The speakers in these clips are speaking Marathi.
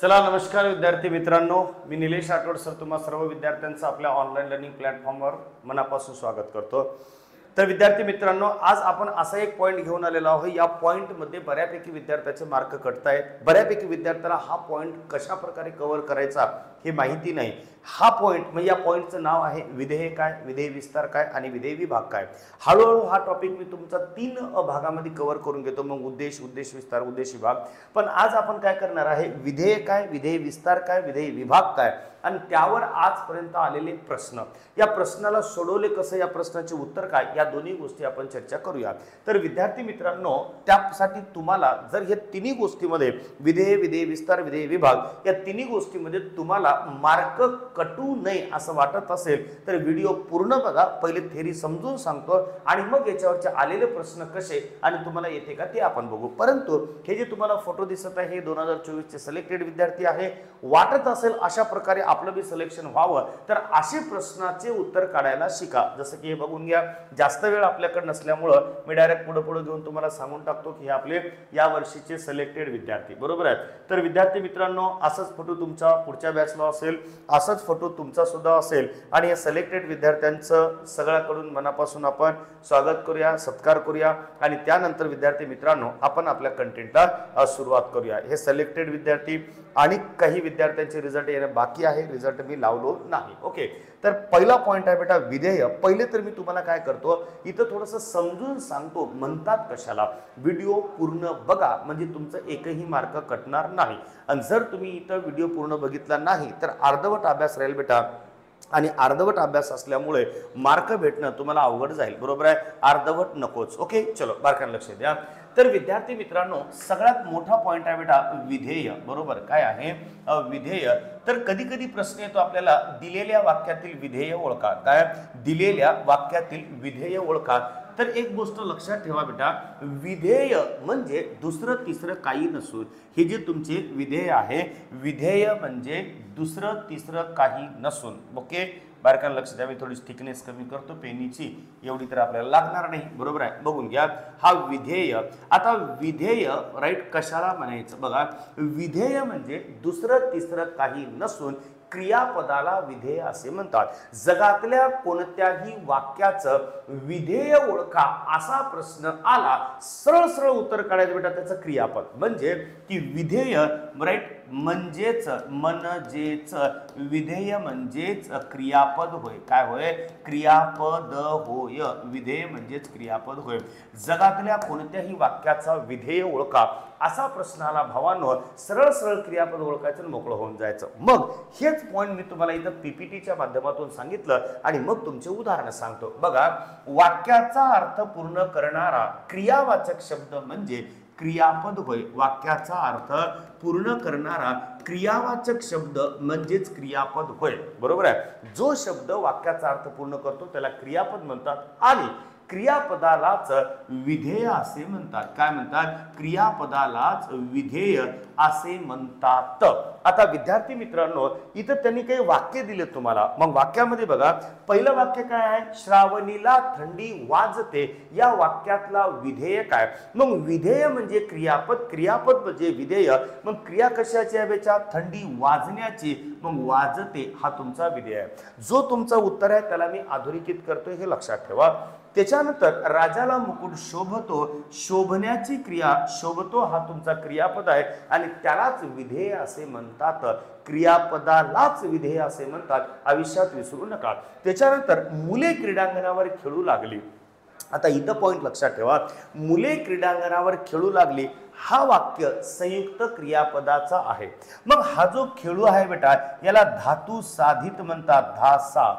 चला नमस्कार विद्यार्थी मित्रांनो, मी निलेश राठोड सर तुम्हा सर्व विद्यार्थ्यांचं आपल्या ऑनलाईन लर्निंग प्लॅटफॉर्मवर मनापासून स्वागत करतो। तर विद्यार्थी मित्रांनो, आज आपण असा एक पॉइंट घेऊन आलेलो आहोत। या पॉइंटमध्ये बऱ्यापैकी विद्यार्थ्यांचे मार्क कटत आहेत। बऱ्यापैकी विद्यार्थ्याला हा पॉइंट कशा प्रकारे कव्हर करायचा हे माहिती नाही। हा पॉइंट म्हणजे या पॉइंटचं नाव आहे विधेय काय, विधेय विस्तार काय आणि विधेय विभाग काय। हळूहळू हा टॉपिक मी तुमचा 3 भागामध्ये कव्हर करून घेतो, मग उद्देश विस्तार उद्देश विभाग। पण आज आपण काय करणार आहे, विधेय काय, विधेय विस्तार काय, विधेय विभाग काय आणि त्यावर आजपर्यंत आलेले प्रश्न, या प्रश्नाला सोडवले कसं, या प्रश्नाचे उत्तर काय, या दोन्ही गोष्टी आपण चर्चा करूया। तर विद्यार्थी मित्रांनो, त्यासाठी तुम्हाला जर हे तिन्ही गोष्टीमध्ये विधेय, विधेय विस्तार, विधेय विभाग या तिन्ही गोष्टीमध्ये तुम्हाला मार्क कटू नये असं वाटत असेल तर व्हिडिओ पूर्ण बघा। पहिले थेरी समजून सांगतो आणि मग याच्यावरचे आलेले प्रश्न कसे आणि तुम्हाला येते का ते आपण बघू। परंतु हे जे तुम्हाला फोटो दिसत आहे हे 2024 चे सिलेक्टेड विद्यार्थी आहे। वाटत असेल अशा प्रकारे आपलं बी सिलेक्शन व्हावं तर असे प्रश्नाचे उत्तर काढायला शिका। जसं की हे बघून घ्या, जास्त वेळ आपल्याकडे नसल्यामुळं मी डायरेक्ट पुढे घेऊन तुम्हाला सांगून टाकतो की हे आपले या वर्षीचे सिलेक्टेड विद्यार्थी बरोबर आहेत। तर विद्यार्थी मित्रांनो, असंच फोटो तुमचा पुढच्या बॅचला असेल, असंच फोटो तुमचा सुद्धा असेल आणि या सिलेक्टेड विद्यार्थ्यांचं सगळ्याकडून मनापासून आपण स्वागत करूया, सत्कार करूया आणि त्यानंतर विद्यार्थी मित्रांनो आपण आपल्या कंटेंटला सुरुवात करूया। हे सिलेक्टेड विद्यार्थी आणि काही विद्यार्थ्यांचे रिझल्ट येणं बाकी आहे, रिझल्ट मी लावलो नाही। ओके, तर पहिला पॉइंट आहे बेटा विधेय। पहिले तर मी तुम्हाला काय करतो, इथं थोडंसं समजून सांगतो म्हणतात कशाला। व्हिडिओ पूर्ण बघा म्हणजे तुमचं एकही मार्क कटणार नाही। आणि जर तुम्ही इथं व्हिडिओ पूर्ण बघितला नाही तर अर्धवट अभ्यास राहील बेटा आणि अर्धवट अभ्यास असल्यामुळे मार्क भेटणं तुम्हाला अवघड जाईल बरोबर आहे। अर्धवट नकोच। ओके, चलो बारकाईने लक्ष द्या। तर विद्यार्थी मित्रांनो, सगळ्यात मोठा पॉइंट आहे बेटा विधेय बरोबर। काय आहे विधेय? तर कधी कधी प्रश्न येतो आपल्याला, दिलेल्या वाक्यातील विधेय ओळखा। काय दिलेल्या वाक्यातील विधेय ओळखा? तर एक गोष्ट लक्षात ठेवा बेटा, विधेय म्हणजे दुसरं तिसरं काही नसून हे जे तुमचे विधेय आहे, विधेय म्हणजे दुसरं तिसरं काही नसून। ओके, बारकाईने लक्ष द्या। मी थोडी थिकनेस कमी करतो पेनीची, एवढी तर आपल्याला लागणार नाही बरोबर आहे। बघून घ्या, हा विधेय। आता विधेय राईट कशाला म्हणायचं बघा, विधेय म्हणजे दुसरं तिसरं काही नसून क्रियापदाला विधेय असे म्हणतात। जगातल्या कोणत्याही वाक्याचं विधेय ओळखा असा प्रश्न आला, सरळ सरळ उत्तर काढायचं बेटा त्याचं क्रियापद, म्हणजे की विधेय राईट म्हणजेच विधेय म्हणजेच क्रियापद होय। काय होय? क्रियापद होय। विधेय म्हणजेच क्रियापद होय। जगातल्या कोणत्याही वाक्याचा विधेय ओळखा असा प्रश्न आला भावांनो, सरळ सरळ क्रियापद ओळखायचं आणि मोकळं होऊन जायचं। मग हेच पॉइंट मी तुम्हाला इथं पीपीटीच्या माध्यमातून सांगितलं आणि मग तुमचे उदाहरण सांगतो। बघा, वाक्याचा अर्थ पूर्ण करणारा क्रियावाचक शब्द म्हणजे क्रियापद होय। वाक्याचा अर्थ पूर्ण करणारा क्रियावाचक शब्द म्हणजेच क्रियापद होय बरोबर आहे। जो शब्द वाक्याचा अर्थ पूर्ण करतो त्याला क्रियापद म्हणतात आणि क्रियापदालाच विधेय असे म्हणतात। काय म्हणतात? क्रियापदालाच विधेय असे म्हणतात। आता विद्यार्थी मित्रांनो, इथं त्यांनी काही वाक्य दिले तुम्हाला। मग वाक्यामध्ये बघा, पहिलं वाक्य काय आहे? श्रावणीला थंडी वाजते। या वाक्यातला विधेय काय? मग विधेय म्हणजे क्रियापद, क्रियापद म्हणजे विधेय। मग क्रिया कशाची आहे बेटा? थंडी वाजण्याची। मग वाजते हा तुमचा विधेय आहे। जो तुमचा उत्तर आहे त्याला मी अधोरेखित करतोय हे लक्षात ठेवा। त्याच्यानंतर राजाला मुकुट शोभतो, शोभण्याची क्रिया, शोभतो हा तुमचा क्रियापद आहे आणि त्यालाच विधेय असे म्हणतात। क्रियापदालाच विधेय असे म्हणतात, आयुष्यात विसरू नका। त्याच्यानंतर मुले क्रीडांगणावर खेळू लागली। आता इथं पॉइंट लक्षात ठेवा, मुले क्रीडांगणावर खेळू लागली हा वाक्य संयुक्त क्रियापदाचा आहे। मग हा जो खेळू आहे बेटा याला धातू साधित म्हणतात, धासा,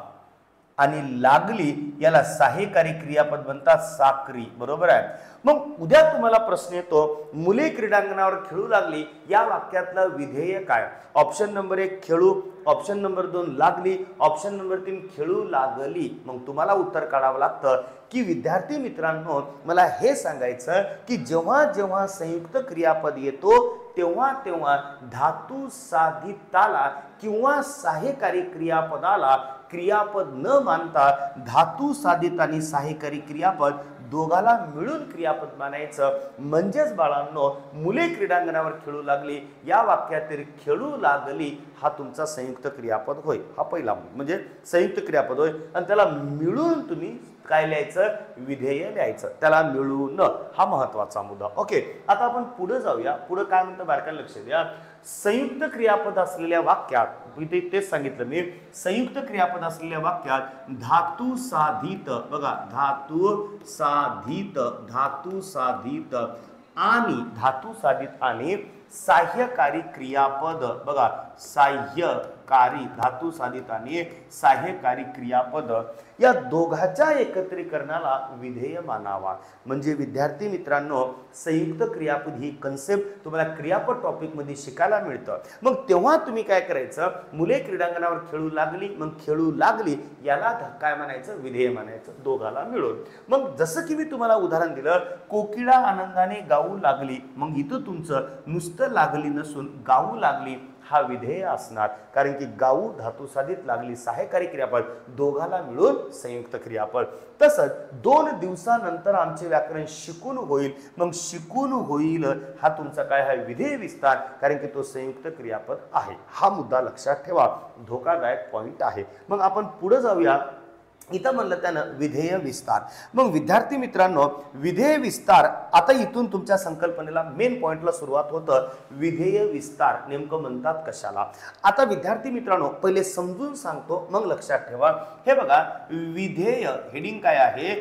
आणि लागली याला सहाय्यकारी क्रियापद म्हणतात, साक्री बरोबर आहे। मग उद्या तुम्हाला प्रश्न येतो, मुले क्रीडांगणावर खेळू लागली या वाक्यातलं विधेय काय? ऑप्शन नंबर 1 खेळू, ऑप्शन नंबर 2 लागली, ऑप्शन नंबर 3 खेळू लागली। मग तुम्हाला उत्तर काढावं लागतं की विद्यार्थी मित्रांनो, मला हे सांगायचं की जेव्हा जेव्हा संयुक्त क्रियापद येतो तेव्हा तेव्हा धातू साधिताला किंवा सहाय्यकारी क्रियापदाला क्रियापद न मानता धातू साधित आणि सहाय्यकारी क्रियापद दोघाला मिळून क्रियापद मानायचं. म्हणजेच बाळांनो, मुले क्रीडांगणावर खेळू लागली या वाक्यातील खेळू लागली हा तुमचा संयुक्त क्रियापद होय. हा पहिला म्हणजे संयुक्त क्रियापद होय. आणि त्याला मिळून तुम्ही काय लिहायचं, विधेय लिहायचं. त्याला मिळून हा महत्वाचा मुद्दा. ओके, आता आपण पुढे जाऊया. पुढे काय म्हणतं बारकाईने लक्ष द्या. संयुक्त क्रियापद असलेल्या वाक्यात इथे तेच सांगितलं मी, संयुक्त क्रियापद असलेल्या वाक्यात धातू साधित, बघा धातू साधित, धातू साधित आणि धातू साधित आणि सहाय्यकारी क्रियापद, बघा सहाय्यकारी, धातू साधित आणि सहाय्यकारी क्रियापद या दोघांच्या एकत्रीकरणाला विधेय मानावा. म्हणजे विद्यार्थी मित्रांनो, संयुक्त क्रियापद ही कन्सेप्ट तुम्हाला क्रियापद टॉपिक मध्ये शिकायला मिळतं. मग तेव्हा तुम्ही काय करायचं, मुले क्रीडांगणावर खेळू लागली, मग खेळू लागली याला काय म्हणायचं, विधेय म्हणायचं, दोघाला मिळून. मग जसं की मी तुम्हाला उदाहरण दिलं, कोकिळा आनंदाने गाऊ लागली, मग इथं तुमचं नुसतं लागली नसून गाऊ लागली हा विधेय असणार. कारण की गाऊ धातू साधित, लागली सहाय्यकारी क्रियापद, दोघाला मिळून संयुक्त क्रियापद. तसंच 2 दिवसानंतर आमचे व्याकरण शिकून होईल, मग शिकून होईल हा तुमचा काय आहे, विधेय विस्तार, कारण की तो संयुक्त क्रियापद आहे. हा मुद्दा लक्षात ठेवा, धोकादायक पॉइंट आहे. मग आपण पुढे जाऊया. इथं म्हणलं त्यानं विधेय विस्तार. मग विद्यार्थी मित्रांनो, विधेय विस्तार, आता इथून तुमच्या संकल्पनेला मेन पॉइंटला सुरुवात होतं. विधेय विस्तार नेमकं म्हणतात कशाला. आता विद्यार्थी मित्रांनो, पहिले समजून सांगतो मग लक्षात ठेवा. हे बघा, विधेय हेडिंग काय आहे,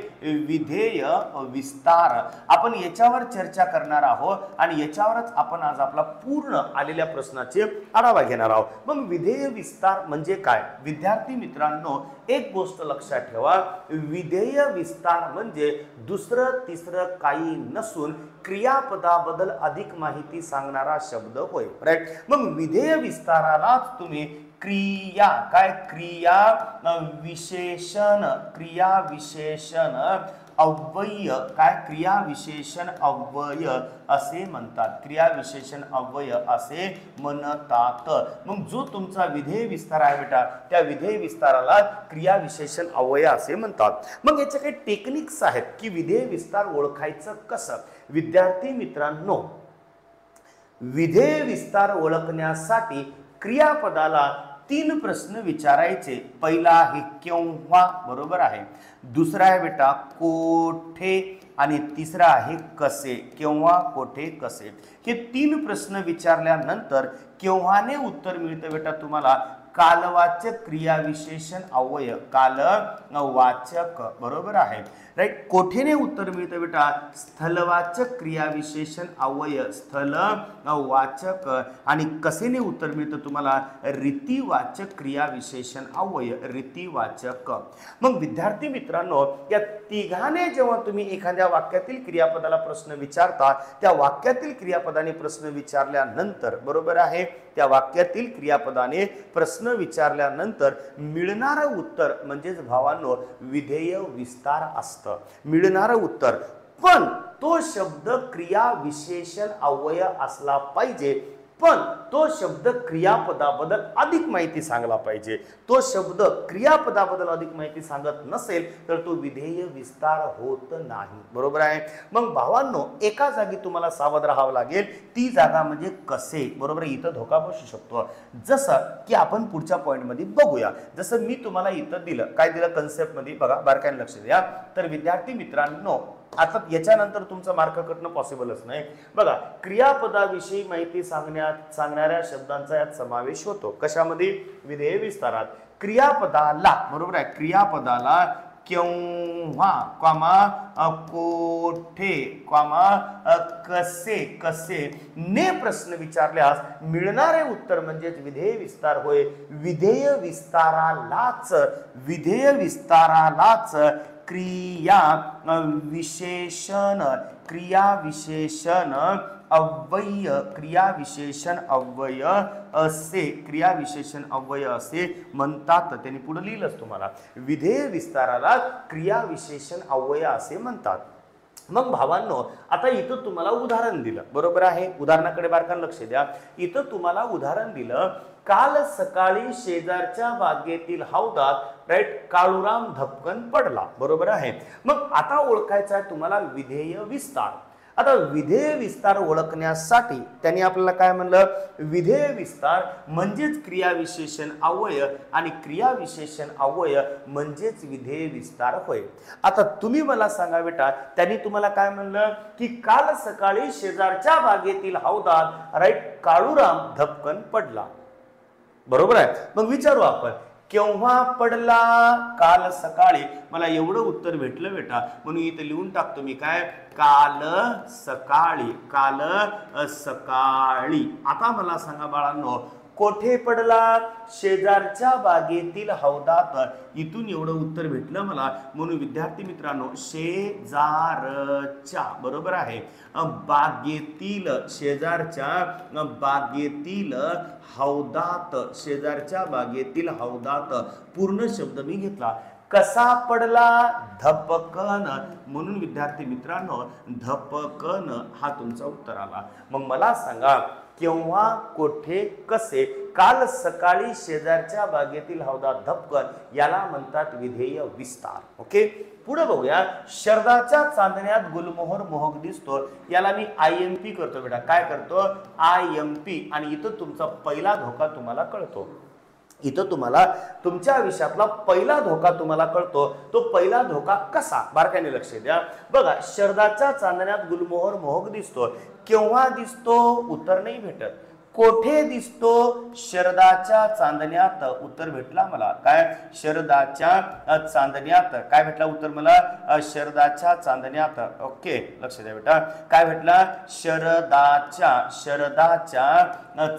विधेय विस्तार. आपण याच्यावर चर्चा करणार आहोत आणि याच्यावरच आपण आज आपला पूर्ण आलेल्या प्रश्नाचे आढावा घेणार आहोत. मग विधेय विस्तार म्हणजे काय विद्यार्थी मित्रांनो, एक गोष्ट लक्षात ठेवा, विधेय विस्तार म्हणजे दुसरं तिसरं काही नसून क्रियापदाबद्दल अधिक माहिती सांगणारा शब्द होय. राईट. मग विधेय विस्तारालाच तुम्ही क्रिया, काय क्रिया विशेषण, क्रिया विशेषण अव्यय, काय क्रिया विशेषण अव्यय असे म्हणतात. क्रिया विशेषण अव्यय असे म्हणतात. मग जो तुमचा विधेय विस्तार आहे बेटा, त्या विधेय विस्ताराला क्रिया विशेषण अव्यय असे म्हणतात. मग याचे काही टेक्निक्स आहेत की विधेय विस्तार ओळखायचं कसं. विद्यार्थी मित्रांनो, विधेय विस्तार ओळखण्यासाठी क्रियापदाला 3 प्रश्न विचारायचे. पहिला आहे केव्हा, बरोबर आहे. दुसरा आहे बेटा कोठे आणि तिसरा आहे कसे. केव्हा, कोठे, कसे हे 3 प्रश्न विचारल्यानंतर केव्हाने उत्तर मिळतं बेटा तुम्हाला कालवाचक क्रिया विशेषण अव्यय, कालवाचक, बरोबर आहे. राईट. कोठेने उत्तर मिळतं बेटा स्थलवाचक क्रिया विशेषण अव्यय, स्थलवाचक. आणि कसेने उत्तर मिळतं तुम्हाला रीतिवाचक क्रिया विशेषण अव्यय, रीतिवाचक. मग विद्यार्थी मित्रांनो, या तिघाने जेव्हा तुम्ही एखाद्या वाक्यातील क्रियापदाला प्रश्न विचारता, त्या वाक्यातील क्रियापदाने प्रश्न विचारल्यानंतर, बरोबर आहे, त्या वाक्यातील क्रियापदाने प्रश्न विचारल्यानंतर मिळणारं उत्तर म्हणजेच भावांनो विधेय विस्तार असतं. मिळणारं उत्तर, पण तो शब्द क्रिया विशेषण अव्यय असला पाहिजे, पण तो शब्द क्रियापदाबद्दल अधिक माहिती सांगला पाहिजे. तो शब्द क्रियापदाबद्दल अधिक माहिती सांगत नसेल तर तो विधेय विस्तार होत नाही. बरोबर आहे. मग भावांनो, एका जागी तुम्हाला सावध राहावं लागेल, ती जागा म्हणजे कसे. बरोबर आहे. इथं धोका बसू शकतो. जसं की आपण पुढच्या पॉइंट मध्ये बघूया. जसं मी तुम्हाला इथं दिलं, काय दिलं कन्सेप्ट मध्ये, बघा बारकाईने लक्ष द्या. तर विद्यार्थी मित्रांनो, आता याच्यानंतर तुमचा मार्क कटणं पॉसिबलच नाही. बघा, क्रियापदाविषयी माहिती सांगणाऱ्या शब्दांचा यात समावेश होतो. कशामध्ये, विधेय विस्तारात. क्रियापदाला, बरोबर आहे, क्रियापदाला केव्हा, कोठे, कसे, कसे ने प्रश्न विचारल्यास मिळणारे उत्तर म्हणजेच विधेय विस्तार होय. विधेय विस्तारालाच, विधेय विस्तारालाच क्रिया विशेषण, क्रिया विशेषण अव्यय, क्रिया विशेषण अव्यय असे, क्रिया विशेषण अव्यय असे म्हणतात. त्यांनी पुढे लिहिलंच तुम्हाला, विधेय विस्ताराला क्रिया विशेषण अव्यय असे म्हणतात. मग भावांनो, आता इथं तुम्हाला उदाहरण दिलं, बरोबर आहे, उदाहरणाकडे बारकाईने लक्ष द्या. इथं तुम्हाला उदाहरण दिलं, काल सकाळी शेजारच्या बागेतील हौदात राईट काळूराम धपकन पडला, बरोबर आहे. मग आता ओळखायचा आहे तुम्हाला विधेय विस्तार. आता विधेय विस्तार ओळखण्यासाठी त्यांनी आपल्याला काय म्हणलं, विधेय विस्तार म्हणजेच क्रियाविशेषण अव्यय आणि क्रियाविशेषण अव्यय म्हणजेच विधेय विस्तार होय. आता तुम्ही मला सांगा बेटा, त्यांनी तुम्हाला काय म्हणलं की काल सकाळी शेजारच्या बागेतील हौदात राईट काळूराम धपकन पडला, बरोबर आहे. मग विचारू आपण, केव्हा पडला? काल सकाळी. मला एवढं उत्तर भेटलं बेटा, म्हणून इथे लिहून टाकतो मी काय, काल सकाळी, काल सकाळी. आता मला सांगा बाळांनो, कोठे पडला? शेजारच्या बागेतील हौदात. इथून एवढं उत्तर भेटलं मला, म्हणून विद्यार्थी मित्रांनो शेजारच्या, बरोबर आहे, बागेतील, शेजारच्या बागेतील हौदात, शेजारच्या बागेतील हौदात. पूर्ण शब्द मी घेतला. कसा पडला? धपकन. म्हणून विद्यार्थी मित्रांनो धपकन हा तुमचा उत्तर आला. मग मला सांगा, केव्हा, कोठे, कसे, काल सकाळी शेजारच्या बागेतील हौदात धपकन, याला म्हणतात विधेय विस्तार. ओके, पुढे बघूया. शरदाच्या चांदण्यात गुलमोहर मोहक दिसतो, याला मी IMP करतो बेटा. काय करतो? IMP. आणि इथं तुमचा पहिला धोका तुम्हाला कळतो. इथं तुम्हाला तुमच्या विषयातला पहिला धोका तुम्हाला कळतो. तो पहिला धोका कसा? बारकाईने लक्ष द्या. बघा, शरदाच्या चांदण्यात गुलमोहर मोहक दिसतो. केव्हा दिसतो? उत्तर नाही भेटत. कोठे दिसतो? शरदाच्या चांदण्यात. उत्तर भेटला मला काय? शरदाच्या चांदण्यात. काय भेटला उत्तर मला? शरदाच्या चांदण्यात. ओके, लक्ष द्या बेटा. काय भेटला? शरदाच्या, शरदाच्या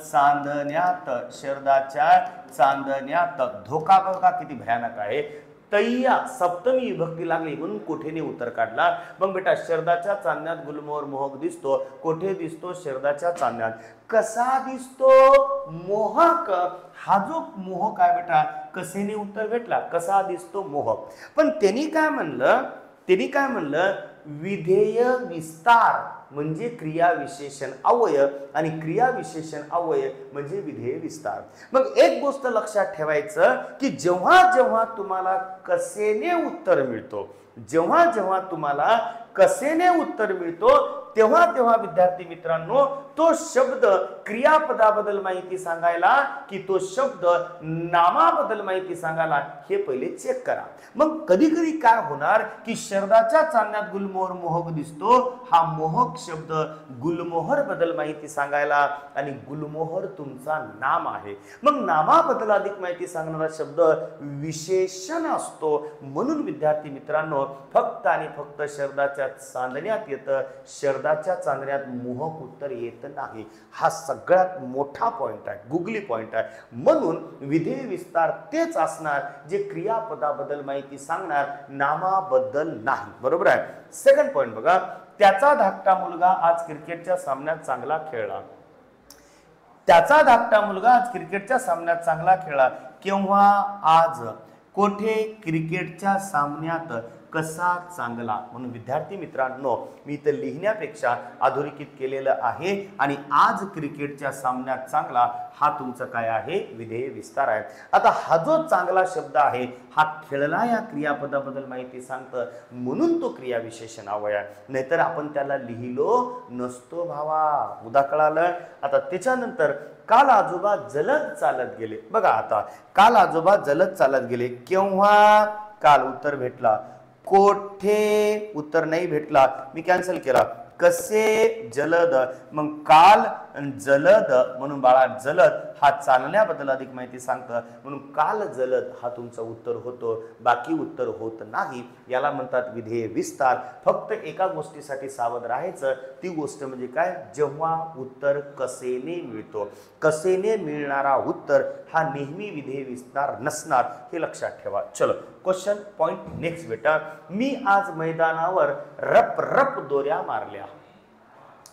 चांदण्यात, शरदाच्या चांदण्यात. धोका बघा किती भयानक आहे. तय्या सप्तमी विभक्ती लागली म्हणून कोठेने उत्तर काढला. मग बेटा, शरदाच्या चांदण्यात गुलमोहर मोहक दिसतो. कोठे दिसतो? शरदाच्या चांदण्यात. कसा दिसतो? मोहक. हा जो मोहक आहे बेटा, कसेने उत्तर भेटला. कसा दिसतो? मोहक. पण त्यांनी काय म्हणलं, त्यांनी काय म्हणलं, विधेय विस्तार म्हणजे क्रियाविशेषण अव्यय आणि क्रियाविशेषण अव्यय म्हणजे विधेय विस्तार. मग एक गोष्ट लक्षात ठेवायचं की जेव्हा जेव्हा तुम्हाला कसेने उत्तर मिळतो, जेव्हा जेव्हा तुम्हाला कसेने उत्तर मिळतो, तेव्हा तेव्हा विद्यार्थी मित्रांनो तो शब्द क्रियापदाबद्दल माहिती सांगायला की तो शब्द नामाबद्दल माहिती सांगायला हे पहिले चेक करा. मग कधी कधी काय होणार की शरदाच्या चांदण्यात गुलमोहर मोहक दिसतो, हा मोहक शब्द गुलमोहर बद्दल माहिती सांगायला, आणि गुलमोहर तुमचा नाम आहे. मग नामाबद्दल अधिक माहिती सांगणारा शब्द विशेषण असतो. म्हणून विद्यार्थी मित्रांनो फक्त आणि फक्त शरदाच्या चांदण्यात येतं, शरदाच्या चांदण्यात मोहक उत्तर येत नाही. हा सगळ्यात मोठा पॉइंट आहे, गुगली पॉइंट आहे. म्हणून विधेय विस्तार तेच असणार जे क्रियापदाबद्दल माहिती सांगणार, नामाबद्दल नाही. बरोबर आहे. सेकंड पॉइंट बघा. त्याचा धाकटा मुलगा आज क्रिकेटच्या सामन्यात चांगला खेळला. त्याचा धाकटा मुलगा आज क्रिकेटच्या सामन्यात चांगला खेळला. केव्हा? आज. कोठे? क्रिकेटच्या सामन्यात. कसा? चांगला. म्हणून विद्यार्थी मित्रांनो मी इथं लिहिण्यापेक्षा अधोरेखित केलेलं आहे, आणि आज क्रिकेटच्या सामन्यात चांगला हा तुमचं काय आहे? विधेय विस्तार आहे. आता हा जो चांगला शब्द आहे हा खेळला या क्रियापदाबद्दल माहिती सांगतं, म्हणून तो क्रियाविशेषण अव्यय आहे. नाहीतर आपण त्याला लिहिलो नसतो भावा. उदा कळालं? आता त्याच्यानंतर काल आजोबा जलद चालत गेले. बघा आता, काल आजोबा जलद चालत गेले. केव्हा? काल. उत्तर भेटला. कोठे? उत्तर नाही भेटला, मी कॅन्सल केला. कसे? जलद. मग काल जलद, म्हणून बाळा जलद हा चालण्याबद्दल अधिक माहिती सांगतं, म्हणून काल जलद हा तुमचं उत्तर होतो, बाकी उत्तर होत नाही. याला म्हणतात विधेय विस्तार. फक्त एका गोष्टीसाठी सावध राहायचं, ती गोष्ट म्हणजे काय? जेव्हा उत्तर कसेने मिळतो, कसेने मिळणारा उत्तर हा नेहमी विधेय विस्तार नसणार, हे लक्षात ठेवा. चलो क्वेश्चन पॉइंट नेक्स्ट बेटा. मी आज मैदानावर रप रप दोऱ्या मारल्या.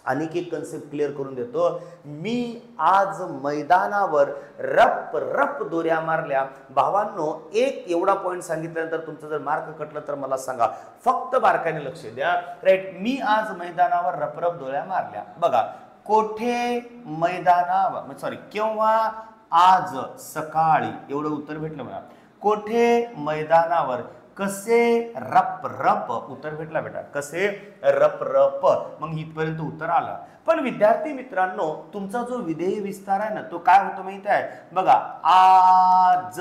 आणखी एक कन्सेप्ट क्लिअर करून देतो. मी आज मैदानावर रप रप दोऱ्या मारल्या. भावांनो, एक एवढा पॉईंट सांगितल्यानंतर तुमचं जर मार्क कटलं तर मला सांगा, फक्त बारकाईने लक्ष द्या. राईट, मी आज मैदानावर रप रप दोऱ्या मारल्या. बघा, कोठे मैदानावर, सॉरी, केव्हा, आज सकाळी, एवढं उत्तर भेटलं मला. कोठे मैदानावर, कसे रप रप, उत्तर भेटला बेटा, कसे रप रप. मग इथपर्यंत उत्तर आलं. पण विद्यार्थी मित्रांनो, तुमचा जो विधेय विस्तार आहे ना, तो काय होतो माहिती आहे? बघा, आज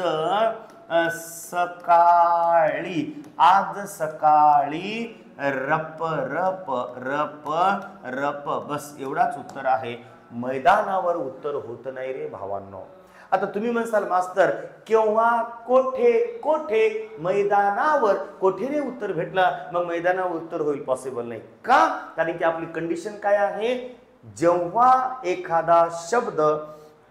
सकाळी, आज सकाळी रप रप रप रप, बस एवढाच उत्तर आहे. मैदानावर उत्तर होत नाही रे भावांनो. आता तुम्ही म्हणसाल, मास्तर केव्हा, कोठे, कोठे, मैदानावर, कोठेने उत्तर भेटला, मग मैदानावर उत्तर होईल, पॉसिबल नाही. का? कारण की आपली कंडिशन काय आहे? जेव्हा एखादा शब्द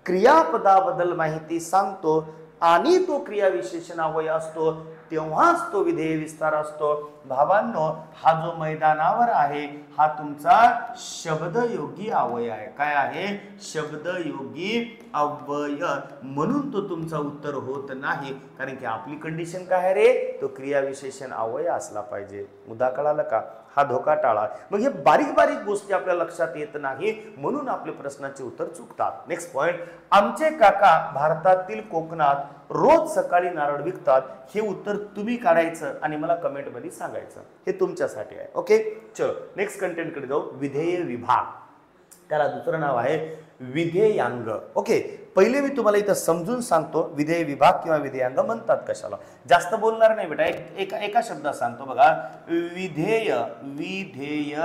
क्रियापदाबद्दल माहिती सांगतो आणि तो क्रियाविशेषण अव्यय असतो, तेव्हाच तो विधेय विस्तार असतो. भावांनो, हा जो मैदानावर आहे हा तुमचा शब्दयोगी अव्यय आहे. काय आहे? शब्दयोगी अव्यय. म्हणून तो तुमचा उत्तर होत नाही, कारण की आपली कंडिशन काय आहे रे? तो क्रियाविशेषण अव्यय असला पाहिजे. मुद्दा कळाला का? हा धोका टाळा. मग हे बारीक बारीक गोष्टी आपल्या लक्षात येत नाही, म्हणून आपले प्रश्नाचे उत्तर चुकतात. नेक्स्ट पॉइंट, आमचे काका भारतातील कोकणात रोज सकाळी नारळ विकतात. हे उत्तर तुम्ही काढायचं आणि मला कमेंट मध्ये सांगायचं. हे तुमच्यासाठी आहे. ओके, चलो नेक्स्ट कंटेंट कडे जाऊ. विधेय विभाग, त्याला दुसरं नाव आहे विधेयांग. ओके, पहिले मी तुम्हाला इथं समजून सांगतो विधेय विभाग किंवा विधेयांग म्हणतात कशाला. जास्त बोलणार नाही बेटा, एका शब्दात सांगतो. बघा, विधेय, विधेय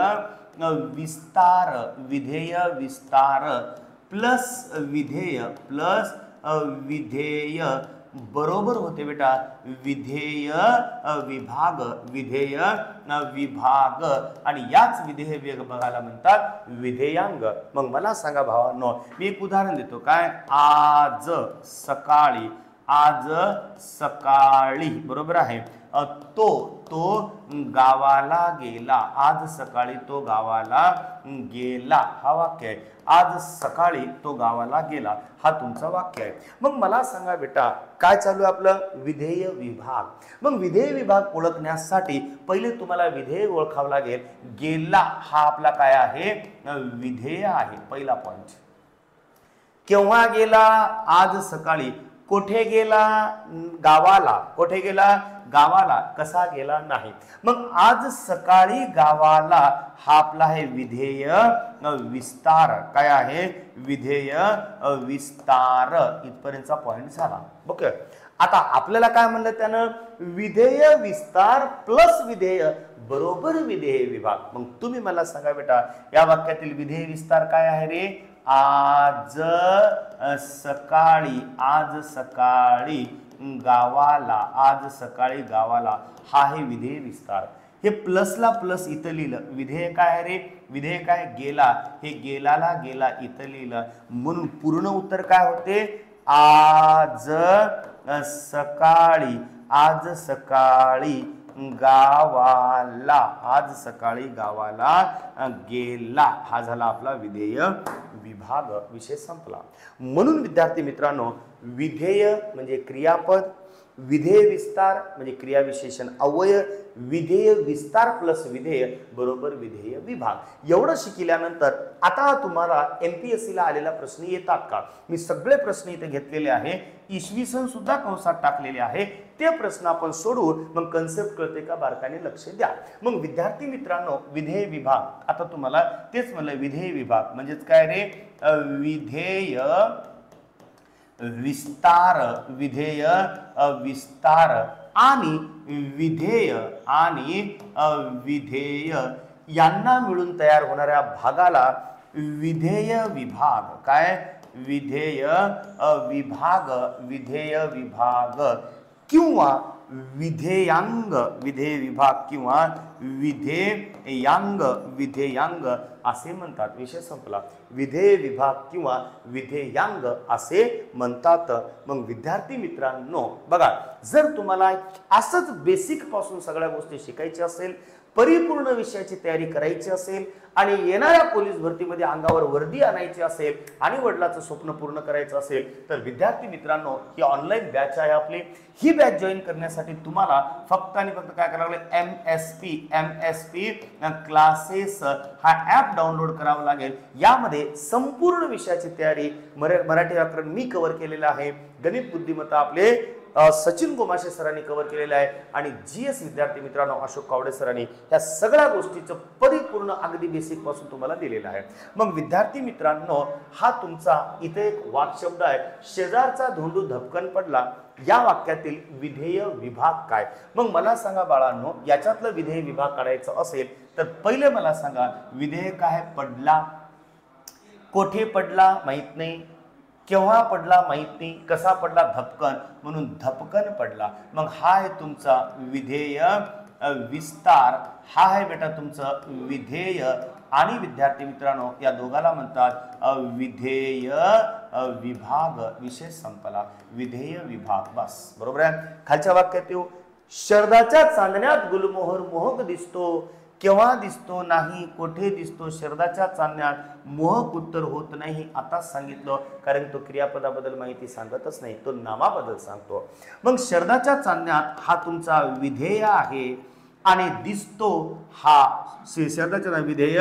विस्तार, विधेय विस्तार प्लस विधेय प्लस विधेय बरोबर होते बेटा विधेय विभाग, विधेय विभाग. आणि याच विधेय विभागाला म्हणतात विधेयांग. मग मला सांगा भावांनो, मी एक उदाहरण देतो. काय? आज सकाळी, आज सकाळी, बरोबर आहे. तो गावाला गेला. आज सकाळी तो गावाला गेला, हा वाक्य आहे. आज सकाळी तो गावाला गेला, हा तुमचा वाक्य आहे. मग मला सांगा बेटा, काय चालू आहे आपलं? विधेय विभाग. मग विधेय विभाग ओळखण्यासाठी पहिले तुम्हाला विधेय ओळखावं लागेल. गेला हा आपला काय आहे? विधेय आहे. पहिला पॉइंट. केव्हा गेला? आज सकाळी. कोठे गेला? गावाला. कोठे गेला? गावाला. कसा गेला? नाही. मग आज सकाळी गावाला हा आपला आहे विधेय विस्तार. काय आहे? विधेय विस्तार. इथपर्यंतचा पॉइंट झाला. ओके, आता आपल्याला काय म्हणलं त्यानं? विधेय विस्तार प्लस विधेय बरोबर विधेय विभाग. मग तुम्ही मला सांगा बेटा, या वाक्यातील विधेय विस्तार काय आहे रे? आज सकाळी, आज सकाळी गावाला, आज सकाळी गावाला, हा आहे विधेय विस्तार. हे प्लसला प्लस इथं लिहिलं. विधेय काय आहे रे? विधेय काय? गेला. हे गेलाला गेला इथं लिहिलं. म्हणून पूर्ण उत्तर काय होते? आज सकाळी, आज सकाळी गावाला, आज सकाळी गावाला गेला, हा झाला आपला विधेय विभाग. विषय संपला. म्हणून विद्यार्थी मित्रांनो, विधेय म्हणजे क्रियापद, विधेय विस्तार म्हणजे क्रियाविशेषण अव्यय, विधेय विस्तार प्लस विधेय बरोबर विधेय विभाग. एवढं शिकल्यानंतर आता तुम्हाला MPSC ला आलेला प्रश्न येतात का? मी सगळे प्रश्न इथे घेतलेले आहे, इसवी सन सुद्धा कंसात टाकलेले आहे. ते प्रश्न आपण सोडू. मग कन्सेप्ट कळते का? बारकाने लक्ष द्या. मग विद्यार्थी मित्रांनो, विधेय विभाग, आता तुम्हाला तेच म्हणलं विधेय विभाग म्हणजेच काय रे? विधेय विस्तार, विधेय विस्तार आणि विधेय आणि विधेय यांना मिळून तयार होणाऱ्या भागाला विधेय विभाग. काय? विधेय विभाग, विधेय विभाग किंवा विधेयांग, विधेय विभाग किंवा विधेयांग, विधेयांग असे म्हणतात. विषय संपला. विधेय विभाग किंवा विधेयांग असे म्हणतात. मग विद्यार्थी मित्रांनो बघा, जर तुम्हाला असंच बेसिक पासून सगळ्या गोष्टी शिकायच्या असेल परिपूर्ण विषयाची तयारी करायची असेल आणि येणाऱ्या पोलीस भरतीमध्ये अंगावर वर्दी आणायची असेल आणि वडिलाचं स्वप्न पूर्ण करायचं असेल तर विद्यार्थी मित्रांनो ही ऑनलाईन बॅच आहे आपली। ही बॅच जॉईन करण्यासाठी तुम्हाला फक्त आणि फक्त काय करावं लागेल, MSP क्लासेस हा ॲप डाउनलोड करावा लागेल। यामध्ये संपूर्ण विषयाची तयारी मराठी व्याकरण मी कव्हर केलेलं आहे, गणित बुद्धिमत्ता आपले सचिन गोमाशे सरांनी कव्हर केलेलं आहे आणि GS विद्यार्थी मित्रांनो अशोक कावडे सरांनी या सगळ्या गोष्टीचं परिपूर्ण अगदी बेसिक पासून तुम्हाला दिलेलं आहे। मग विद्यार्थी मित्रांनो हा तुमचा इथे एक वाक्शब्द आहे, शेजारचा धोंडू धपकन पडला। या वाक्यातील विधेय विभाग काय? मग मला सांगा बाळांनो, याच्यातलं विधेय विभाग काढायचं असेल तर पहिले मला सांगा विधेय काय? पडला, कोठे पडला माहित नाही, केव्हा पडला माहित नाही, कसा पडला? धपकन, म्हणून धपकन पडला। मग हा आहे तुमचा विधेय विस्तार, हा आहे बेटा तुमचं विधेय आणि विद्यार्थी मित्रांनो या दोघाला म्हणतात विधेय विभाग। विषय संपला, विधेय विभाग, बस बरोबर आहे। खालच्या वाक्यात येऊ, शरदाच्या चांदण्यात गुलमोहर मोहक दिसतो, केव्हा दिसतो नाही, कोठे दिसतो? शरदाच्या चांदण्यात मोहक उत्तर होत नाही, आता सांगितलं, कारण तो क्रियापदाबद्दल माहिती सांगतच नाही, तो नामाबद्दल सांगतो। मग शरदाच्या चांदण्यात हा तुमचा विधेय आहे आणि दिसतो हा शरदाच्या विधेय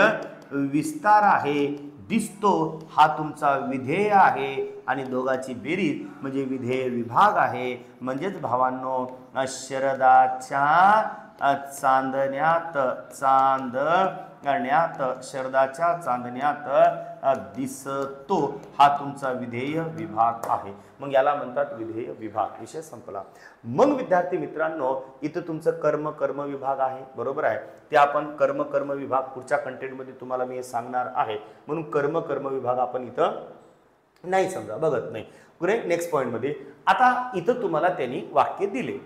विस्तार आहे, दिसतो हा तुमचा विधेय आहे आणि दोघाची बेरीज म्हणजे विधेय विभाग आहे। म्हणजेच भावांनो शरदाच्या चांदण्यात, शरदाच्या चांदण्यात दिसतो हा तुमचा विधेय विभाग आहे। मग याला म्हणतात विधेय विभाग। विषय संपला। मग विद्यार्थी मित्रांनो इथं तुमचं कर्म विभाग आहे, बरोबर आहे। ते आपण कर्म विभाग पुढच्या कंटेंटमध्ये तुम्हाला मी सांगणार आहे, म्हणून कर्म विभाग आपण इथं नाही समजा बघत नाही। पुढे नेक्स्ट पॉइंट मध्ये आता इथं तुम्हाला त्यांनी वाक्य दिले।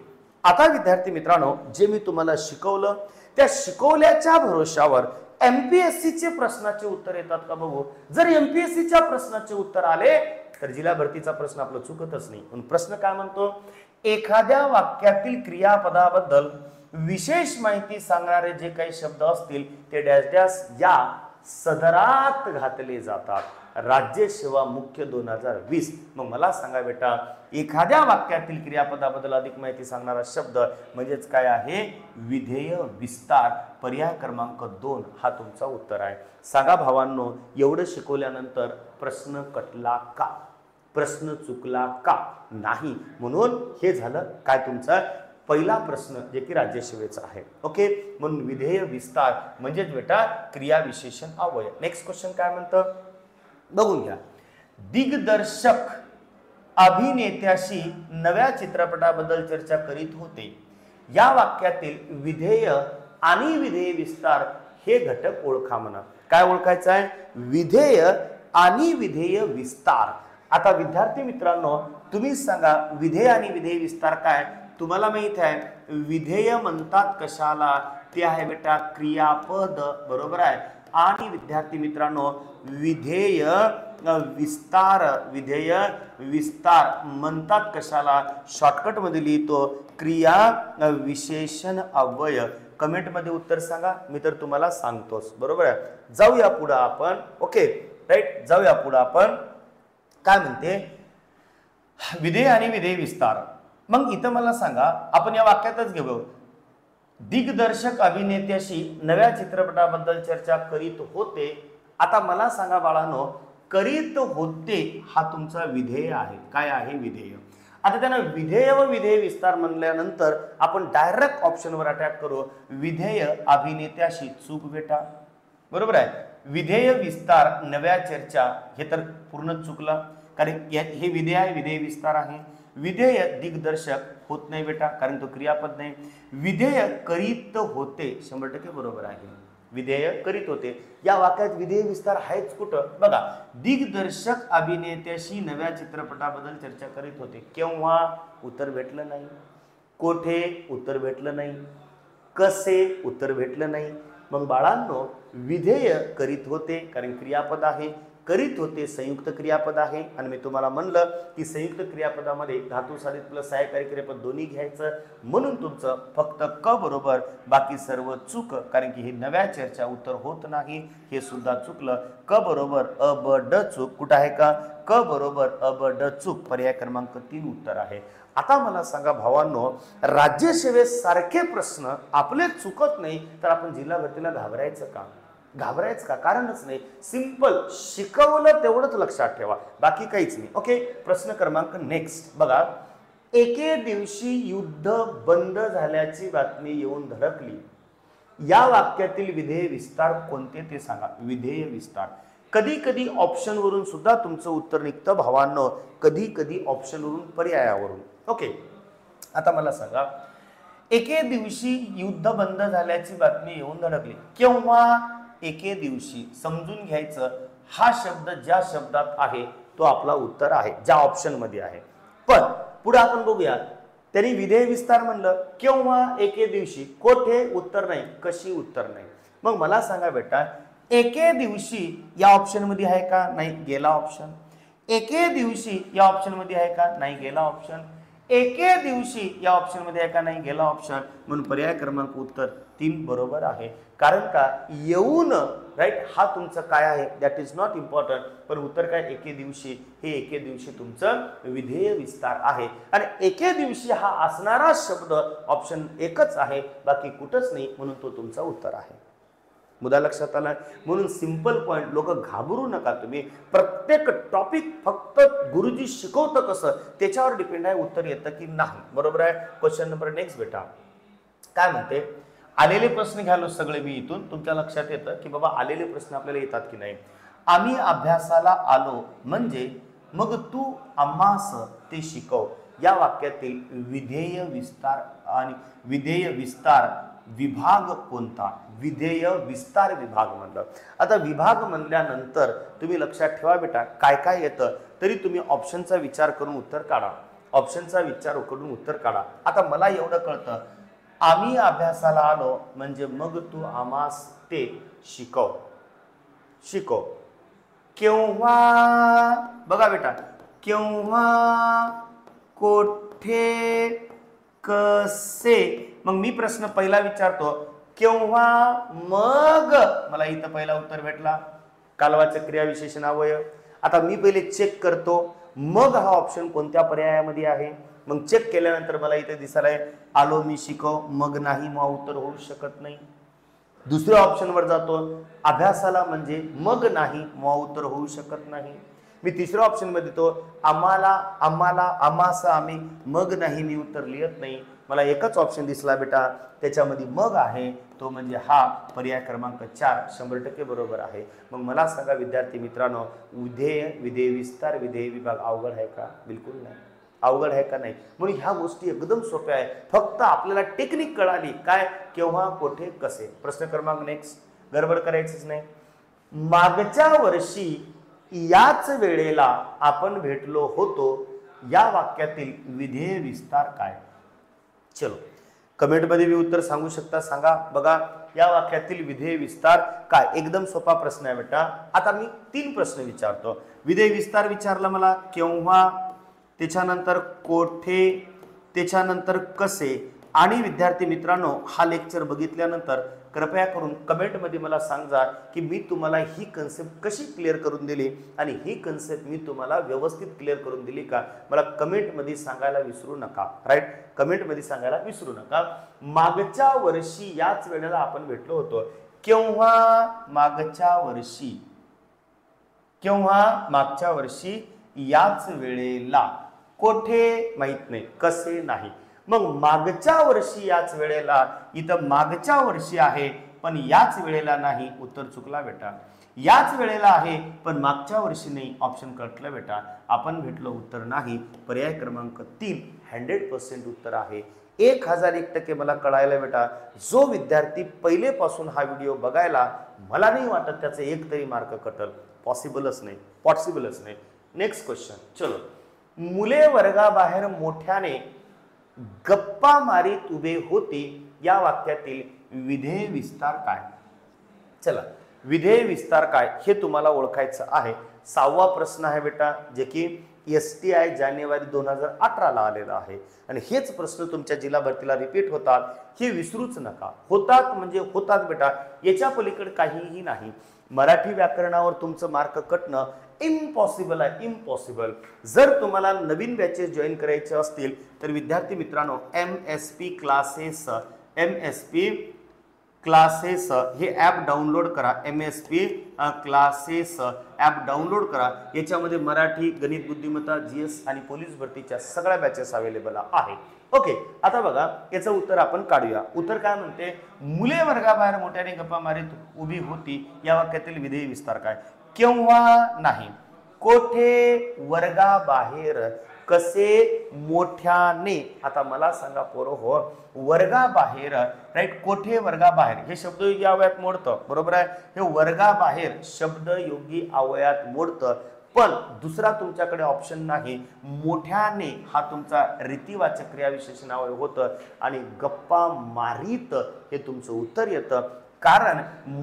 आता विद्यार्थी मित्रांनो जे मी तुम्हाला शिकवलं त्या शिकवल्याच्या भरोशावर MPSC चे प्रश्नाचे उत्तर येतात का बघू। जर MPSC च्या प्रश्नाचे उत्तर आले तर जिल्हा भरतीचा प्रश्न आपला चुकतच नाही। पण प्रश्न काय म्हणतो, एखाद्या वाक्यातील क्रियापदाबद्दल विशेष माहिती सांगणारे जे काही शब्द असतील ते डॅश डॅश या सदरात घातले जातात। राज्य सेवा मुख्य 2020। मग मला सांगा बेटा एखाद्या वाक्यातील क्रियापदाबद्दल अधिक माहिती सांगणारा शब्द म्हणजेच काय आहे? विधेय विस्तार। पर्याय क्रमांक 2 हा तुमचा उत्तर आहे। सांगा भावांनो एवढं शिकवल्यानंतर प्रश्न कटला का? प्रश्न चुकला का? नाही। म्हणून हे झालं काय तुमचा पहिला प्रश्न जे की राज्यसेवेचा आहे। ओके, म्हणून विधेय विस्तार म्हणजेच बेटा क्रिया विशेषण अवयव। नेक्स्ट क्वेश्चन काय म्हणतं बघून घ्या। दिग्दर्शक अभिनेत्याशी नव्या चित्रपटाबद्दल चर्चा करीत होते। या वाक्यातील विधेय आणि विधेय विस्तार हे घटक ओळखा म्हणा। काय ओळखायचं आहे? विधेय आणि विधेय विस्तार। आता विद्यार्थी मित्रांनो तुम्ही सांगा विधेय आणि विधेय विस्तार काय? तुम्हाला माहित आहे विधेय म्हणतात कशाला? ते आहे बेटा क्रियापद, बरोबर आहे। आणि विद्यार्थी मित्रांनो विधेय विस्तार म्हणतात कशाला? शॉर्टकट मध्ये लिहितो क्रिया विशेषण अव्यय। कमेंट मध्ये उत्तर सांगा, मी तर तुम्हाला सांगतोच, बरोबर आहे। जाऊया पुढे आपण। ओके राईट, जाऊया पुढे आपण। काय म्हणते विधेय आणि विधेय विस्तार। मग इथं मला सांगा आपण या वाक्यातच घेऊ, दिग्दर्शक अभिनेत्याशी नव्या चित्रपटाबद्दल चर्चा करीत होते। आता मला सांगा बाळांनो करीत होते हा तुमचा विधेय आहे। काय आहे? विधेय। आता त्यांना विधेय व विधेय विस्तार म्हणल्यानंतर आपण डायरेक्ट ऑप्शनवर अटॅक करू। विधेय अभिनेत्याशी, चूक बेटा, बरोबर आहे। विधेय विस्तार नव्या चर्चा हे तर पूर्ण चुकलं, कारण हे विधेय आहे, विधेय विस्तार आहे। विधेय दिग्दर्शक होत नाही बेटा, कारण तो क्रियापद नाही। विधेय करीत होते 100% बरोबर आहे। विधेय करीत होते या वाक्यात विधेय विस्तार आहेच कुठं बघा। दिग्दर्शक अभिनेत्याशी नव्या चित्रपटाबद्दल चर्चा करीत होते। केव्हा? उत्तर भेटलं नाही। कोठे? उत्तर भेटलं नाही। कसे? उत्तर भेटलं नाही। मग बाळांनो विधेय करीत होते कारण क्रियापद आहे, करीत होते संयुक्त क्रियापद आहे आणि मी तुम्हाला म्हणलं की संयुक्त क्रियापदामध्ये धातू साधित प्लस सहाय्यकारी क्रियापद दोन्ही घ्यायचं, म्हणून तुमचं फक्त क बरोबर, बाकी सर्व चूक, कारण की हे नव्या चर्चा उत्तर होत नाही, हे सुद्धा चुकलं. क बरोबर अ ब ड चूक, कुठं आहे का? क बरोबर अ ब ड चूक, पर्याय क्रमांक 3 उत्तर आहे. आता मला सांगा भावांनो, राज्यसेवेसारखे प्रश्न आपले चुकत नाही तर आपण जिल्हा भरतीला घाबरायचं का? घाबरायचं का? कारणच नाही. सिंपल, शिकवलं तेवढंच लक्षात ठेवा, बाकी काहीच नाही. ओके, प्रश्न क्रमांक नेक्स्ट बघा. एके दिवशी युद्ध बंद झाल्याची बातमी येऊन धडकली. या वाक्यातील विधेय विस्तार कोणते ते सांगा. विधेय विस्तार. कधी कधी ऑप्शन वरून सुद्धा तुमचं उत्तर निघतं भावांनो, कधी कधी ऑप्शन वरून, पर्यायावरून. ओके, आता मला सांगा, एके दिवशी युद्ध बंद झाल्याची बातमी येऊन धडकली. केव्हा? एके दिवशी. समजून घ्यायचं, हा शब्द ज्या शब्दात आहे तो आपला उत्तर आहे, ज्या ऑप्शन मध्ये आहे. पण पुढे आपण बघूया, त्यांनी विधेय विस्तार म्हणलं, केव्हा? एके दिवशी. कोठे? उत्तर नाही. कशी? उत्तर नाही. मग मला सांगा बेटा, एके दिवशी या ऑप्शन मध्ये आहे का? नाही, गेला ऑप्शन. एके दिवशी या ऑप्शन मध्ये आहे का? नाही, गेला ऑप्शन. एके दिवशी या ऑप्शन मध्ये आहे का? नाही, गेला ऑप्शन. म्हणून पर्याय क्रमांक उत्तर 3 बरोबर आहे. कारण का? येऊन, राईट, हा तुमचं काय आहे, दॅट इज नॉट इम्पॉर्टंट, पण उत्तर काय? एके दिवशी. हे एके दिवशी तुमचं विधेय विस्तार आहे आणि एके दिवशी हा असणारा शब्द ऑप्शन एकच आहे, बाकी कुठंच नाही, म्हणून तो तुमचा उत्तर आहे. मुद्दा लक्षात आला. म्हणून सिंपल पॉइंट, लोक घाबरू नका तुम्ही. प्रत्येक टॉपिक फक्त गुरुजी शिकवतं कसं त्याच्यावर डिपेंड आहे, उत्तर येतं की नाही. बरोबर आहे. क्वेश्चन नंबर नेक्स्ट बेटा काय म्हणते, आलेले प्रश्न घ्यालो सगळे मी इथून, तुमच्या लक्षात येतं की बाबा आलेले प्रश्न आपल्याला येतात की नाही. आम्ही अभ्यासाला आलो म्हणजे मग तू आम्हास ते शिकव. या वाक्यातील विधेय विस्तार आणि विधेय विस्तार विभाग कोणता? विधेय विस्तार विभाग म्हणलं. आता विभाग म्हणल्यानंतर तुम्ही लक्षात ठेवा बेटा, काय काय येतं, तरी तुम्ही ऑप्शनचा विचार करून उत्तर काढा. ऑप्शनचा विचार करून उत्तर काढा. आता मला एवढं कळतं, आम्ही अभ्यासाला आलो म्हणजे मग तू आम्हास ते शिकव. शिकव. केव्हा? बघा बेटा, केव्हा, कोठे, कसे. मग मी प्रश्न पहिला विचारतो, केव्हा, मग मला इथं पहिला उत्तर भेटला, कालवाचं क्रियाविशेषण अवयव. आता मी पहिले चेक करतो, मग हा ऑप्शन कोणत्या पर्यायामध्ये आहे. मग चेक केल्यानंतर मला इथे दिसायला आलो मी शिकव, मग नाही, मग उत्तर होऊ शकत नाही. दुसऱ्या ऑप्शनवर जातो, अभ्यासाला म्हणजे मग नाही, मग उत्तर होऊ शकत नाही. मी तिसऱ्या ऑप्शन मध्ये तो आम्हाला, आम्हाला, आम्हास, आम्ही, मग नाही, मी उत्तर लिहित नाही. मला एकच ऑप्शन दिसला बेटा, त्याच्यामध्ये मग आहे, तो म्हणजे हा पर्याय क्रमांक 4 100% बरोबर आहे. मग मला सांगा विद्यार्थी मित्रांनो, विधेय, विधेय विस्तार, विधेय विभाग अवघड आहे का? बिलकुल नाही. अवघड आहे का? नाही. म्हणून ह्या गोष्टी एकदम सोप्या आहे, फक्त आपल्याला टेक्निक कळाली, काय, केव्हा, कोठे, कसे. प्रश्न क्रमांक नेक्स्ट, गडबड करायचीच नाही. मागच्या वर्षी याच वेळेला आपण भेटलो होतो. या वाक्यातील विधेय विस्तार काय? चलो कमेंटमध्ये मी उत्तर सांगू शकता, सांगा. बघा, या वाक्यातील विधेय विस्तार काय? एकदम सोपा प्रश्न आहे बेटा. आता मी 3 प्रश्न विचारतो. विधेय विस्तार विचारला मला, केव्हा, त्याच्यानंतर कोठे, त्याच्यानंतर कसे. आणि विद्यार्थी मित्रांनो, हा लेक्चर बघितल्यानंतर कृपया करून कमेंटमध्ये मला सांगा की मी तुम्हाला ही कन्सेप्ट कशी क्लिअर करून दिली आणि ही कन्सेप्ट मी तुम्हाला व्यवस्थित क्लिअर करून दिली का. मला कमेंटमध्ये सांगायला विसरू नका. राईट, कमेंटमध्ये सांगायला विसरू नका. मागच्या वर्षी याच वेळेला आपण भेटलो होतो. केव्हा? मागच्या वर्षी. केव्हा? मागच्या वर्षी याच वेळेला. कोठे? माहित नाही. कसे? नाही. मग मागच्या वर्षी याच वेळेला, इथं मागच्या वर्षी आहे पण याच वेळेला नाही, उत्तर चुकला बेटा. याच वेळेला आहे पण मागच्या वर्षी नाही, ऑप्शन कटलं बेटा. आपण भेटलो, उत्तर नाही. पर्याय क्रमांक 3 100% उत्तर आहे. 1001% मला कळायला बेटा, जो विद्यार्थी पहिलेपासून हा व्हिडिओ बघायला, मला नाही वाटत त्याचे एक तरी मार्क कटल. पॉसिबलच नाही, पॉसिबलच नाही. Next question. चलो, मुले वर्गाबाहेर मोठ्याने गप्पा मारीत उभे होते. या वाक्यातील विधेय विस्तार काय? चला, विधेय विस्तार काय हे तुम्हाला ओळखायचं आहे. 6वा प्रश्न आहे बेटा, जे की STI जानेवारी 2018 ला आलेला आहे आणि हेच प्रश्न तुमच्या जिल्हा भरतीला रिपीट होतात, हे विसरूच नका. होतात म्हणजे होतात बेटा, याच्या पलीकडे काहीही नाही. मराठी व्याकरणावर तुमचं मार्क कटणं इम्पॉसिबल आहे, इम्पॉसिबल. जर तुम्हाला नवीन बॅचेस जॉईन करायचे असतील तर विद्यार्थी मित्रांनो, MSP क्लासेस हे ॲप डाउनलोड करा. MSP क्लासेस ॲप डाउनलोड करा. याच्यामध्ये मराठी, गणित, बुद्धिमत्ता, GS आणि पोलीस भरतीच्या सगळ्या बॅचेस अवेलेबल आहेत. ओके, आता बघा याचं उत्तर आपण काढूया. उत्तर काय म्हणते, मुले वर्गाबाहेर मोठ्याने गप्पा मारीत उभी होती, या वाक्यातील विधेय विस्तार काय? केव्हा नाही, कोठे, वर्गाबाहेर, कसे, मोठ्याने. आता मला सांगा पोरो हो, वर्गाबाहेर, राईट, कोठे, वर्गाबाहेर हे शब्दयोगी अवयात मोडतं, बरोबर आहे. हे वर्गाबाहेर शब्दयोगी अवयात मोडतं, पण दुसरा तुमच्याकडे ऑप्शन नाही. मोठ्याने हा तुमचा रीतिवाचक क्रियाविशेषण अवयव होतं आणि गप्पा मारीत हे तुमचं उत्तर येतं. कारण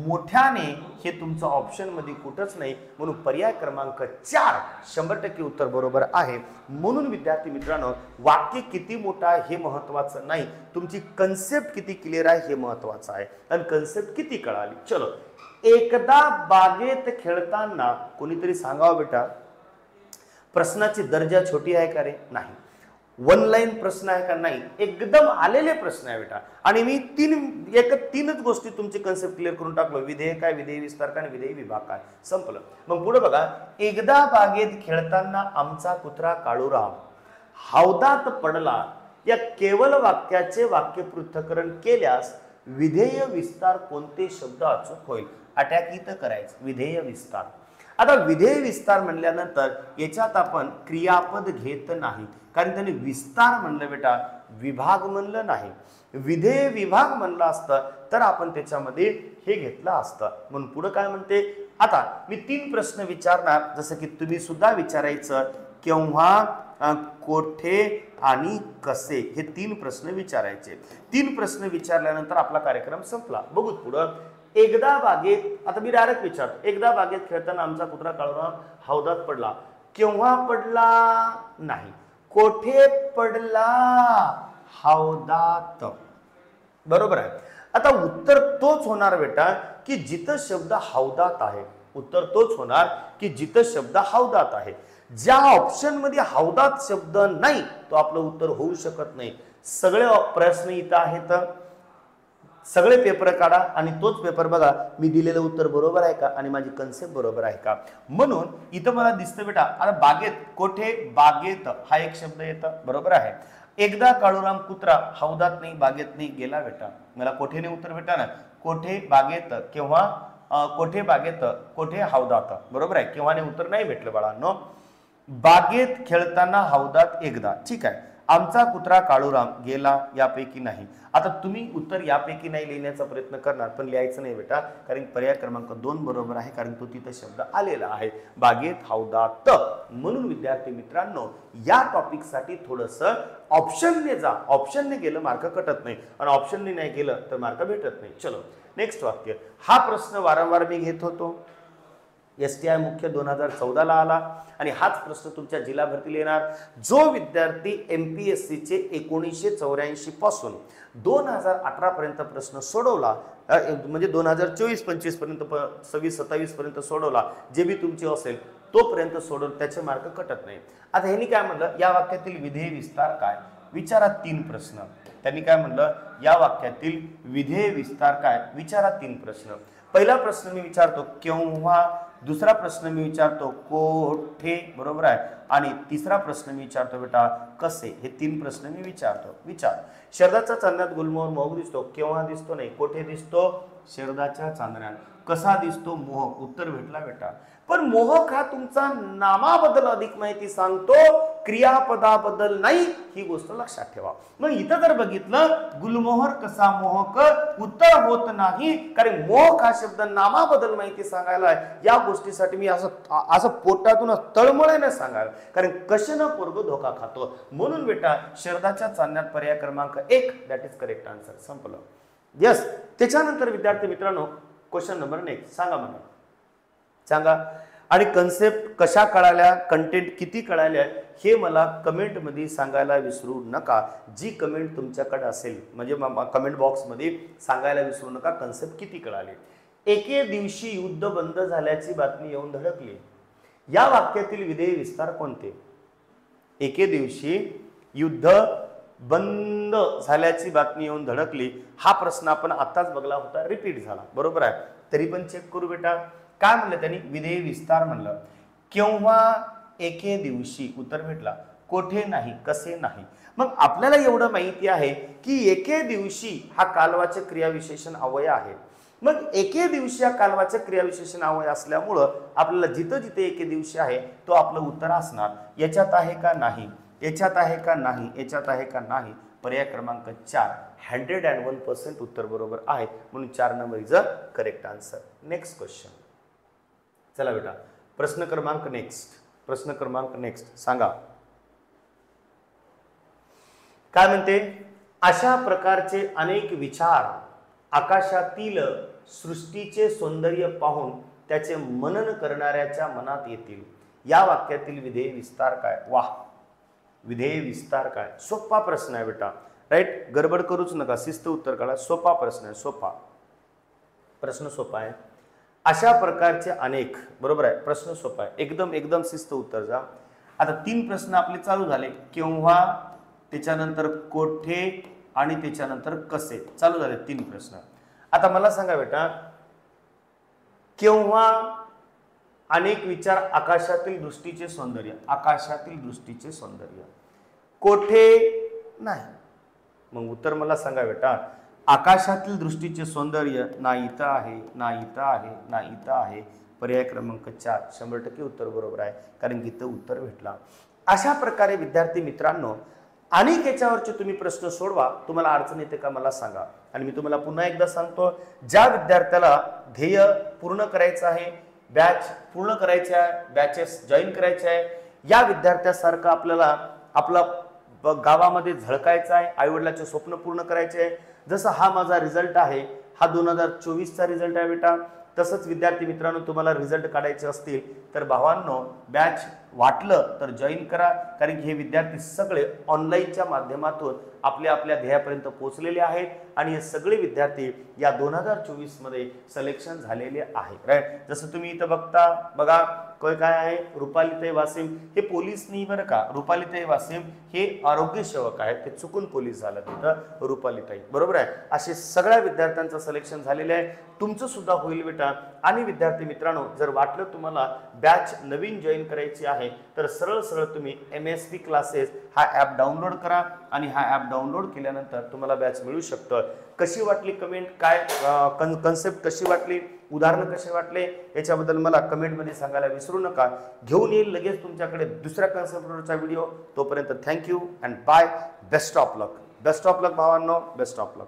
मोठ्याने हे तुमचं ऑप्शन मध्ये कुठंच नाही, म्हणून पर्याय क्रमांक 4 100% उत्तर बरोबर आहे. म्हणून विद्यार्थी मित्रांनो, वाक्य किती मोठं आहे हे महत्वाचं नाही, तुमची कन्सेप्ट किती क्लिअर आहे हे महत्वाचं आहे आणि कन्सेप्ट किती कळाली. चलो, एकदा बागेत खेळताना, कोणीतरी सांगावं बेटा प्रश्नाची दर्जा छोटी आहे का रे? नाही. वन लाईन प्रश्न आहे का? नाही. एकदम आलेले प्रश्न आहे बेटा. आणि मी तीनच गोष्टी तुमची कन्सेप्ट क्लिअर करून टाकलो. विधेय काय, विधेय विस्तार काय, विधेय विभाग काय, संपलं. मग पुढे बघा, एकदा बागेत खेळताना आमचा कुत्रा काळूराम हौदात पडला, या केवळ वाक्याचे वाक्यपृथक्करण केल्यास विधेय विस्तार कोणते शब्द अचूक होईल? अटॅक इथं करायचं, विधेय विस्तार. आता विधेय विस्तार म्हणल्यानंतर याच्यात आपण क्रियापद घेत नाही, कारण त्यांनी विस्तार म्हणलं बेटा, विभाग म्हणलं नाही. विधेय विभाग म्हणलं असतं तर आपण त्याच्यामध्ये हे घेतलं असतं. म्हणून पुढे काय म्हणते, आता मी 3 प्रश्न विचारणार, जसं की तुम्ही सुद्धा विचारायचं, केव्हा, कोठे आणि कसे, हे 3 प्रश्न विचारायचे. 3 प्रश्न विचारल्यानंतर आपला कार्यक्रम संपला. बघू पुढं. एकदा बागेत, आता मी डायरेक्ट विचारतो, एकदा बागेत खेळताना आमचा कुत्रा काळूराम हौदात पडला, केव्हा पडला? नाही. कोठे पडला? हौदात. बरोबर आहे. आता उत्तर तोच होणार बेटा की जिथं शब्द हौदात आहे. उत्तर तोच होणार की जिथं शब्द हौदात आहे. ज्या ऑप्शन मध्ये हौदात शब्द नाही तो आपलं उत्तर होऊ शकत नाही. सगळे प्रश्न इथं आहेत, सगळे पेपर काढा आणि तोच पेपर बघा, मी दिलेलं उत्तर बरोबर आहे का आणि माझी कन्सेप्ट बरोबर आहे का. म्हणून इथं मला दिसतं बेटा, आता बागेत, कोठे, बागेत हा एक शब्द येतं, बरोबर आहे. एकदा काळूराम कुत्रा हौदात नाही, बागेत नाही गेला बेटा, मला कोठेने उत्तर भेटा ना. कोठे, बागेत, केव्हा, कोठे, बागेत, कोठे, हौदात, बरोबर आहे. केव्हाने उत्तर नाही भेटलं बाळांनो. बागेत खेळताना हौदात एकदा, ठीक आहे. आमचा कुत्रा काळूराम गेला, यापैकी नाही. आता तुम्ही उत्तर यापैकी नाही लिहिण्याचा प्रयत्न करणार, पण लिहायचं नाही बेटा, कारण पर्याय क्रमांक 2 बरोबर आहे, कारण तो तिथं शब्द आलेला आहे, बागेत, हौदात. म्हणून विद्यार्थी मित्रांनो, या टॉपिक साठी थोडंसं ऑप्शनने जा. ऑप्शनने गेलं मार्क कटत नाही आणि ऑप्शनने नाही गेलं तर मार्क भेटत नाही. चलो नेक्स्ट वाक्य. हा प्रश्न वारंवार मी घेत होतो, STI मुख्य 2014 ला आला आणि हाच प्रश्न तुमच्या जिल्हा भरतीला येणार. जो विद्यार्थी MPSC चे 1984 पासून 2018 पर्यंत प्रश्न सोडवला, म्हणजे 2024-25 पर्यंत, 26-27 पर्यंत सोडवला, जे बी तुमचे असेल तोपर्यंत सोडवलं, त्याचे मार्क कटत नाही. आता ह्यांनी काय म्हणलं, या वाक्यातील विधेय विस्तार काय? विचारा 3 प्रश्न. त्यांनी काय म्हणलं, या वाक्यातील विधेय विस्तार काय? विचारा 3 प्रश्न. पहिला प्रश्न मी विचारतो केव्हा, दुसरा प्रश्न मी विचारतो कोठे, बरोबर आहे, आणि तिसरा प्रश्न मी विचारतो बेटा कसे. हे 3 प्रश्न मी विचारतो. विचार. शरदाच्या चांदण्यात गुलमोहर मोहक दिसतो, केव्हा दिसतो? नाही. कोठे दिसतो? शरदाच्या चांदण्यात. कसा दिसतो? मोहक. उत्तर भेटला बेटा. पण मोहक हा तुमचा नामाबद्दल अधिक माहिती सांगतो, क्रियापदाबद्दल नाही, ही गोष्ट लक्षात ठेवा. मग इथं जर बघितलं गुलमोहर कसा मोहक, उत्तर होत नाही, कारण मोहक हा शब्द नामाबद्दल माहिती सांगायला आहे. या गोष्टीसाठी मी असं पोटातून तळमळेने सांगाल, कारण कशानं पोरग धोका खातो. म्हणून बेटा शरदाच्या चांदण्यात पर्याय क्रमांक 1 दॅट इज करेक्ट आन्सर. संपलं. यस. त्याच्यानंतर विद्यार्थी मित्रांनो, क्वेश्चन नंबर नेक्स्ट सांगा मला. सांगा. आणि कन्सेप्ट कशा कळाल्या, कंटेंट किती कळाल्या हे मला कमेंटमध्ये सांगायला विसरू नका. जी कमेंट तुमच्याकडे असेल म्हणजे कमेंट बॉक्समध्ये सांगायला विसरू नका कन्सेप्ट किती कळाले. एके दिवशी युद्ध बंद झाल्याची बातमी येऊन धडकली. या वाक्यातील विधेय विस्तार कोणते? एके दिवशी युद्ध बंद झाल्याची बातमी येऊन धडकली. हा प्रश्न आपण आताच बघला होता, रिपीट झाला. बरोबर आहे. तरी पण चेक करू बेटा. काय म्हणलं त्यांनी? विधेय विस्तार म्हणलं. केव्हा? एके दिवशी. उत्तर भेटला. कोठे नाही, कसे नाही. मग आपल्याला एवढं माहिती आहे की एके दिवशी हा कालवाचक क्रियाविशेषण अव्यय आहे. मग एके दिवशी हा कालवाचक क्रियाविशेषण अव्यय असल्यामुळं आपल्याला जिथं जिथे एके दिवशी आहे तो आपलं उत्तर असणार. याच्यात आहे का? नाही. याच्यात आहे का? नाही. याच्यात आहे का? नाही. पर्याय क्रमांक 4 101% उत्तर बरोबर आहे. म्हणून 4 number is a correct answer. Next question. चला बेटा, प्रश्न क्रमांक नेक्स्ट सांगा. काय म्हणते? अशा प्रकारचे अनेक विचार आकाशातील सृष्टीचे सौंदर्य पाहून त्याचे मनन करणाऱ्याच्या मनात येतील. या वाक्यातील विधेय विस्तार काय? वाह, विधेय विस्तार काय? सोपा प्रश्न आहे बेटा. राईट, गडबड करूच नका, शिस्त उत्तर काढा. सोपा प्रश्न आहे, सोपा प्रश्न, सोपा आहे. अशा प्रकारचे अनेक, बरोबर आहे. प्रश्न सोपा आहे, एकदम शिस्त उत्तर जा. आता 3 प्रश्न आपले चालू झाले. केव्हा, त्याच्यानंतर कोठे आणि त्याच्यानंतर कसे चालू झाले 3 प्रश्न. आता मला सांगा बेटा, केव्हा अनेक विचार आकाशातील दृष्टीचे सौंदर्य, आकाशातील दृष्टीचे सौंदर्य. कोठे नाही. मग उत्तर मला सांगा बेटा. आकाशातील दृष्टीचे सौंदर्य ना इथं आहे, ना इथं आहे, ना इथं आहे. पर्याय क्रमांक 4 100% उत्तर बरोबर आहे, कारण की इथं उत्तर भेटला. अशा प्रकारे विद्यार्थी मित्रांनो, अनेक याच्यावरचे तुम्ही प्रश्न सोडवा. तुम्हाला अडचण येते का मला सांगा. आणि मी तुम्हाला पुन्हा एकदा सांगतो, ज्या विद्यार्थ्याला ध्येय पूर्ण करायचं आहे, बॅच पूर्ण करायचे आहे, बॅचेस जॉईन करायचे आहे, या विद्यार्थ्यासारखं आपल्याला आपला गावामध्ये झळकायचं आहे, आईवडिलाचे स्वप्न पूर्ण करायचे आहे. जसं हा माझा रिझल्ट आहे, हा 2024चा रिझल्ट आहे बेटा. तसंच विद्यार्थी मित्रांनो, तुम्हाला रिझल्ट काढायचे असतील तर भावांनो, बॅच वाटलं तर जॉईन करा. कारण की हे विद्यार्थी सगळे ऑनलाईनच्या माध्यमातून आपल्या ध्येयापर्यंत पोहोचलेले आहेत. आणि हे सगळे विद्यार्थी या 2024 मध्ये सिलेक्शन झालेले आहे. राईट, जसं तुम्ही इथं बघा काय आहे, रुपालीताई वासिम हे पोलीस नाही बरं का. रुपालीताई वासिम हे आरोग्य सेवक आहेत, ते चुकून पोलीस झालं तिथं रुपालीताई, बरोबर आहे. असे सगळ्या विद्यार्थ्यांचं सिलेक्शन झालेलं आहे. तुमचं सुद्धा होईल बेटा. आणि विद्यार्थी मित्रांनो, जर वाटलं तुम्हाला बॅच नवीन जॉईन करायची आहे तर सरळ तुम्ही MSP क्लासेस हा ॲप डाउनलोड करा. आणि हा ॲप डाउनलोड केल्यानंतर तुम्हाला बॅच मिळू शकतं. कशी वाटली कमेंट, काय कन्सेप्ट कशी वाटली, उदाहरण कसे वाटले, याच्याबद्दल मला कमेंटमध्ये सांगायला विसरू नका. घेऊन येईल लगेच तुमच्याकडे दुसऱ्या कन्सेप्टवरचा व्हिडिओ. तोपर्यंत thank you and bye. Best of luck. Best of luck भावांनो, बेस्ट ऑफ लक.